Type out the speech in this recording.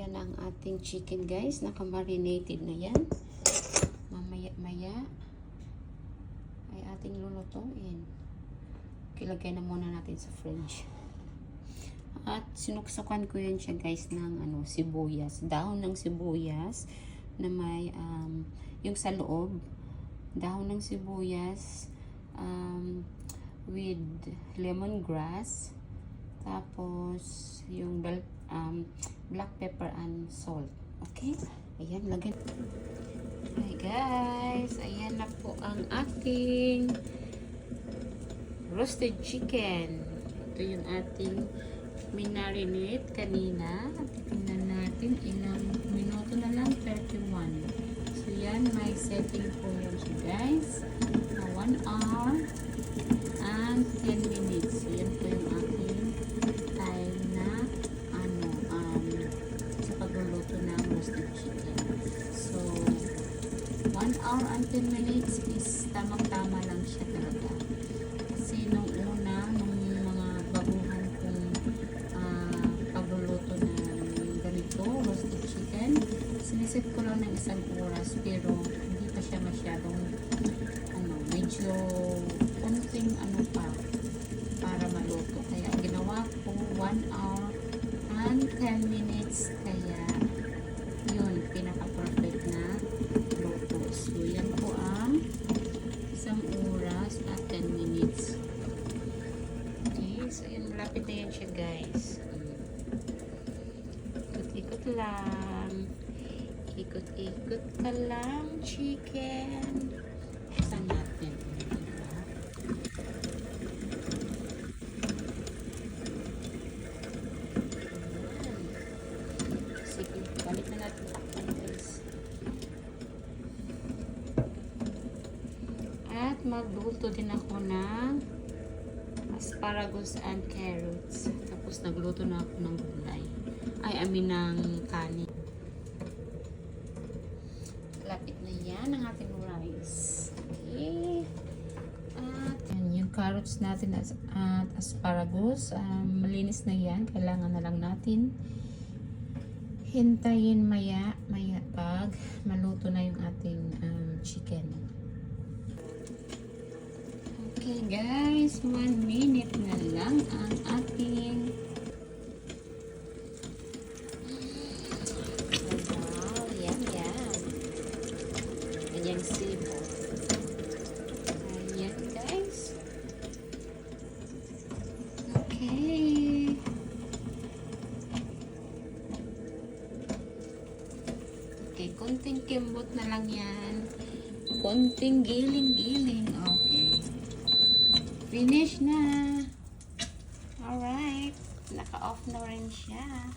Ayan ang ating chicken guys. Naka-marinated na yan. Mamaya-maya ay ating lulutuin. Ilagay na muna natin sa fridge. At sinuksukan ko yun siya guys ng sibuyas. Dahon ng sibuyas na may yung sa loob. Dahon ng sibuyas with lemongrass. Tapos yung black pepper and salt. Okay? Ayan, lagyan. Hi guys, ayan na po ang ating roasted chicken. Ito yung ating minarinate kanina. Tingnan natin ilang minuto na lang, 31. So yan, may setting po yan siya guys. 1 hour and 10 minutes. So yan po yung ating time na sa pagluluto ng roasted chicken. So 1 hour and 10 minutes is tamang-tama lang siya talaga. Kasi nung una, nung mga baguhan kong pagluluto ng ganito, roasted chicken, sinisit ko lang ng 1 oras pero hindi pa siya masyadong medyo konting pa para maluto. Kaya ginawa ko 1 hour and 10 minutes. Kaya yun, pinaka-perfect na luto. So yan po ang 1 oras at 10 minutes. Okay, so yan, malapit na yan siya guys. Ikot-ikot lang. Ikot-ikot ka lang, chicken. Saan natin? Sige, balik na natin takpan guys. At magluto din ako ng asparagus and carrots. Tapos nagluto na ako ng gulay. Ng kanin. Lapit na yan ang ating rice. Okay. At yan, yung carrots natin at asparagus. Malinis na yan. Kailangan na lang natin hintayin maya pag maluto na yung ating chicken. Okay guys, 1 minute na lang ang ating ganyang sibo. Ayan guys. Okay. Okay, konting kimbot na lang yan. Konting giling-giling. Okay. Finish na. Alright. Naka-off na rin siya.